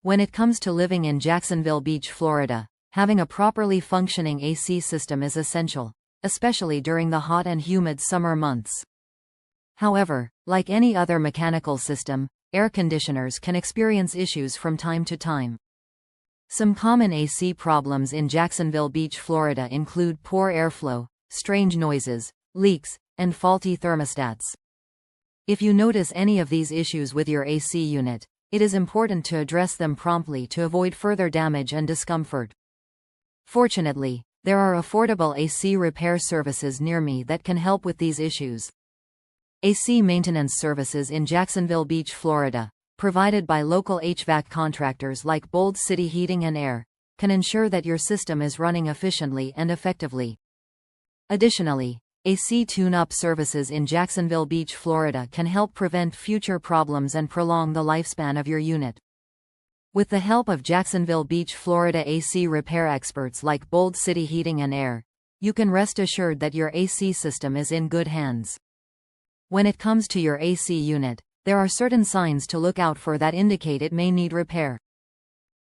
When it comes to living in Jacksonville Beach, Florida, having a properly functioning AC system is essential, especially during the hot and humid summer months. However, like any other mechanical system, air conditioners can experience issues from time to time. Some common AC problems in Jacksonville Beach, Florida include poor airflow, strange noises, leaks, and faulty thermostats. If you notice any of these issues with your AC unit, it is important to address them promptly to avoid further damage and discomfort. Fortunately, there are affordable AC repair services near me that can help with these issues. AC maintenance services in Jacksonville Beach, Florida, provided by local HVAC contractors like Bold City Heating and Air, can ensure that your system is running efficiently and effectively. Additionally, AC tune-up services in Jacksonville Beach, Florida can help prevent future problems and prolong the lifespan of your unit. With the help of Jacksonville Beach, Florida AC repair experts like Bold City Heating and Air, you can rest assured that your AC system is in good hands. When it comes to your AC unit, there are certain signs to look out for that indicate it may need repair.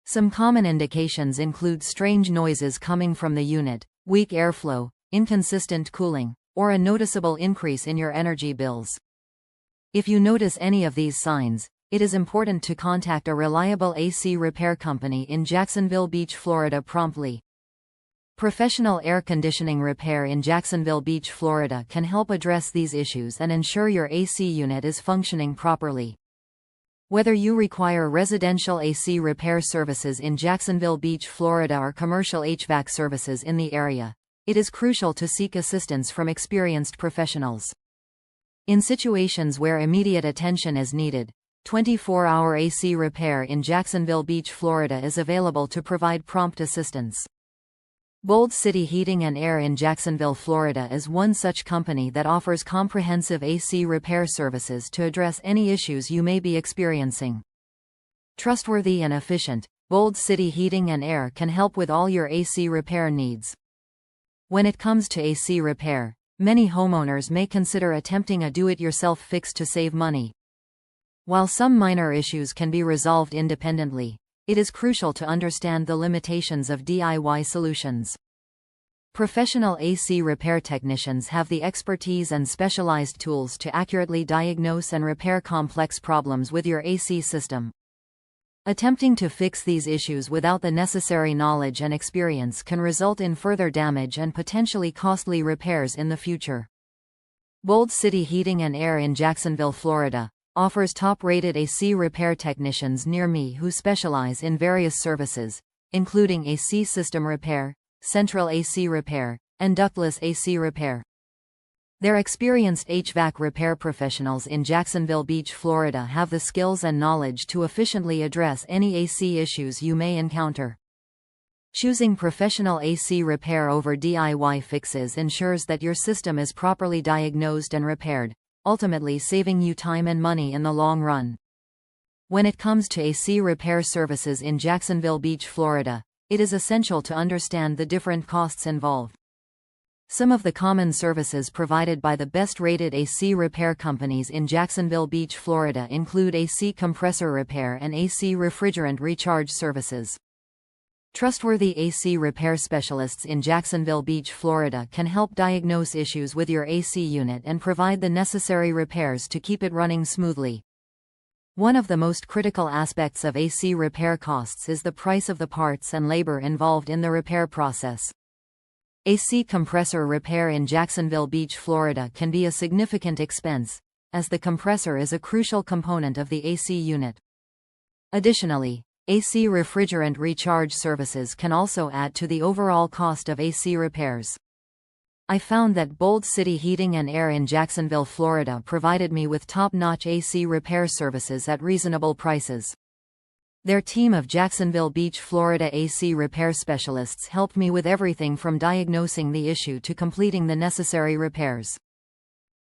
Some common indications include strange noises coming from the unit, weak airflow, inconsistent cooling, or a noticeable increase in your energy bills. If you notice any of these signs, it is important to contact a reliable AC repair company in Jacksonville Beach, Florida promptly. Professional air conditioning repair in Jacksonville Beach, Florida can help address these issues and ensure your AC unit is functioning properly. Whether you require residential AC repair services in Jacksonville Beach, Florida or commercial HVAC services in the area, it is crucial to seek assistance from experienced professionals. In situations where immediate attention is needed, 24-hour AC repair in Jacksonville Beach, Florida is available to provide prompt assistance. Bold City Heating and Air in Jacksonville, Florida is one such company that offers comprehensive AC repair services to address any issues you may be experiencing. Trustworthy and efficient, Bold City Heating and Air can help with all your AC repair needs. When it comes to AC repair, many homeowners may consider attempting a do-it-yourself fix to save money. While some minor issues can be resolved independently, it is crucial to understand the limitations of DIY solutions. Professional AC repair technicians have the expertise and specialized tools to accurately diagnose and repair complex problems with your AC system. Attempting to fix these issues without the necessary knowledge and experience can result in further damage and potentially costly repairs in the future. Bold City Heating and Air in Jacksonville, Florida, offers top-rated AC repair technicians near me who specialize in various services, including AC system repair, central AC repair, and ductless AC repair. Their experienced HVAC repair professionals in Jacksonville Beach, Florida have the skills and knowledge to efficiently address any AC issues you may encounter. Choosing professional AC repair over DIY fixes ensures that your system is properly diagnosed and repaired, ultimately saving you time and money in the long run. When it comes to AC repair services in Jacksonville Beach, Florida, it is essential to understand the different costs involved. Some of the common services provided by the best-rated AC repair companies in Jacksonville Beach, Florida include AC compressor repair and AC refrigerant recharge services. Trustworthy AC repair specialists in Jacksonville Beach, Florida can help diagnose issues with your AC unit and provide the necessary repairs to keep it running smoothly. One of the most critical aspects of AC repair costs is the price of the parts and labor involved in the repair process. AC compressor repair in Jacksonville Beach, Florida can be a significant expense, as the compressor is a crucial component of the AC unit. Additionally, AC refrigerant recharge services can also add to the overall cost of AC repairs. I found that Bold City Heating and Air in Jacksonville, Florida provided me with top-notch AC repair services at reasonable prices. Their team of Jacksonville Beach, Florida AC repair specialists helped me with everything from diagnosing the issue to completing the necessary repairs.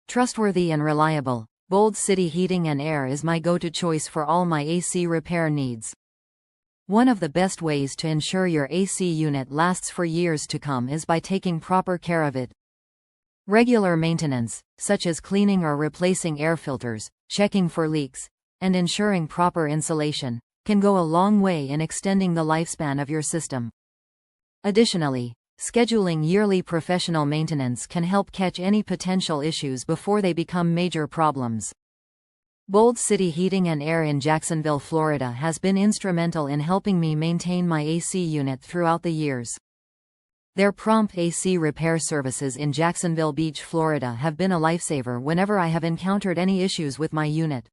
Trustworthy and reliable, Bold City Heating and Air is my go-to choice for all my AC repair needs. One of the best ways to ensure your AC unit lasts for years to come is by taking proper care of it. Regular maintenance, such as cleaning or replacing air filters, checking for leaks, and ensuring proper insulation, can go a long way in extending the lifespan of your system. Additionally, scheduling yearly professional maintenance can help catch any potential issues before they become major problems. Bold City Heating and Air in Jacksonville, Florida has been instrumental in helping me maintain my AC unit throughout the years. Their prompt AC repair services in Jacksonville Beach, Florida have been a lifesaver whenever I have encountered any issues with my unit.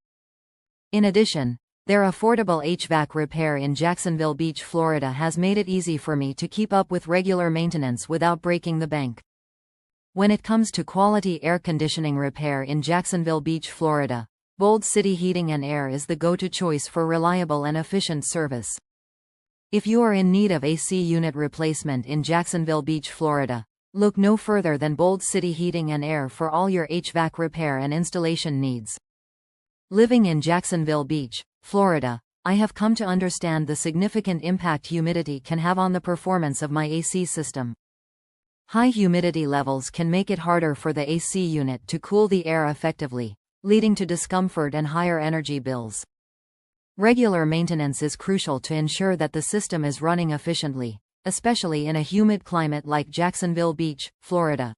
In addition, their affordable HVAC repair in Jacksonville Beach, Florida has made it easy for me to keep up with regular maintenance without breaking the bank. When it comes to quality air conditioning repair in Jacksonville Beach, Florida, Bold City Heating and Air is the go-to choice for reliable and efficient service. If you are in need of AC unit replacement in Jacksonville Beach, Florida, look no further than Bold City Heating and Air for all your HVAC repair and installation needs. Living in Jacksonville Beach, Florida, I have come to understand the significant impact humidity can have on the performance of my AC system. High humidity levels can make it harder for the AC unit to cool the air effectively, leading to discomfort and higher energy bills. Regular maintenance is crucial to ensure that the system is running efficiently, especially in a humid climate like Jacksonville Beach, Florida.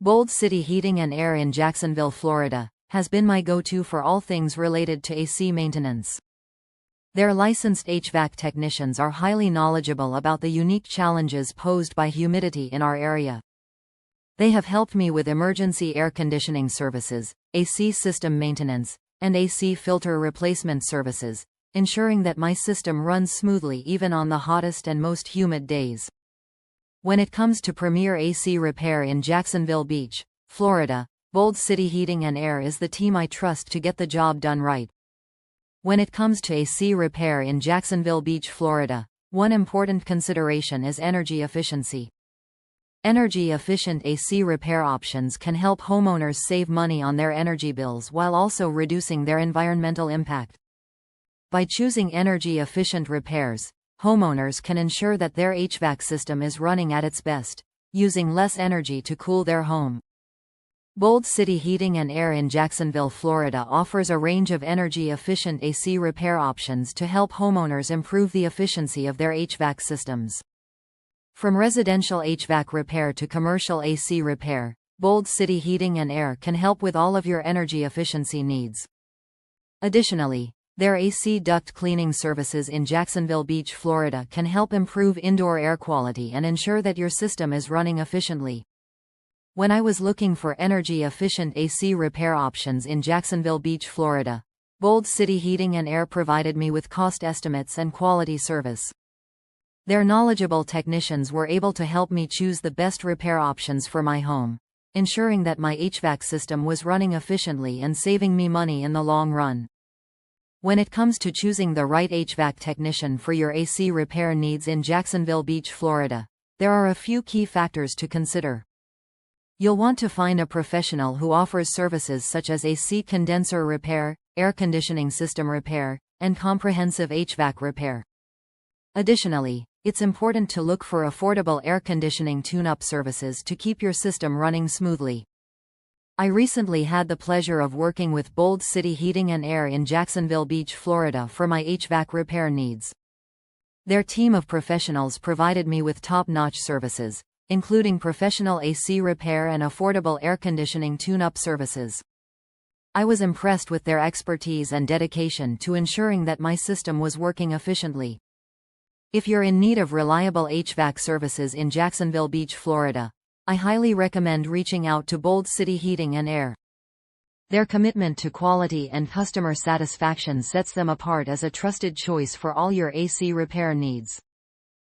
Bold City Heating and Air in Jacksonville, Florida, has been my go-to for all things related to AC maintenance. Their licensed HVAC technicians are highly knowledgeable about the unique challenges posed by humidity in our area. They have helped me with emergency air conditioning services, AC system maintenance, and AC filter replacement services, ensuring that my system runs smoothly even on the hottest and most humid days. When it comes to premier AC repair in Jacksonville Beach, Florida, Bold City Heating and Air is the team I trust to get the job done right. When it comes to AC repair in Jacksonville Beach, Florida, one important consideration is energy efficiency. Energy-efficient AC repair options can help homeowners save money on their energy bills while also reducing their environmental impact. By choosing energy-efficient repairs, homeowners can ensure that their HVAC system is running at its best, using less energy to cool their home. Bold City Heating and Air in Jacksonville, Florida offers a range of energy-efficient AC repair options to help homeowners improve the efficiency of their HVAC systems. From residential HVAC repair to commercial AC repair, Bold City Heating and Air can help with all of your energy efficiency needs. Additionally, their AC duct cleaning services in Jacksonville Beach, Florida can help improve indoor air quality and ensure that your system is running efficiently. When I was looking for energy-efficient AC repair options in Jacksonville Beach, Florida, Bold City Heating and Air provided me with cost estimates and quality service. Their knowledgeable technicians were able to help me choose the best repair options for my home, ensuring that my HVAC system was running efficiently and saving me money in the long run. When it comes to choosing the right HVAC technician for your AC repair needs in Jacksonville Beach, Florida, there are a few key factors to consider. You'll want to find a professional who offers services such as AC condenser repair, air conditioning system repair, and comprehensive HVAC repair. Additionally, it's important to look for affordable air conditioning tune-up services to keep your system running smoothly. I recently had the pleasure of working with Bold City Heating and Air in Jacksonville Beach, Florida for my HVAC repair needs. Their team of professionals provided me with top-notch services, including professional AC repair and affordable air conditioning tune-up services. I was impressed with their expertise and dedication to ensuring that my system was working efficiently. If you're in need of reliable HVAC services in Jacksonville Beach, Florida, I highly recommend reaching out to Bold City Heating and Air. Their commitment to quality and customer satisfaction sets them apart as a trusted choice for all your AC repair needs.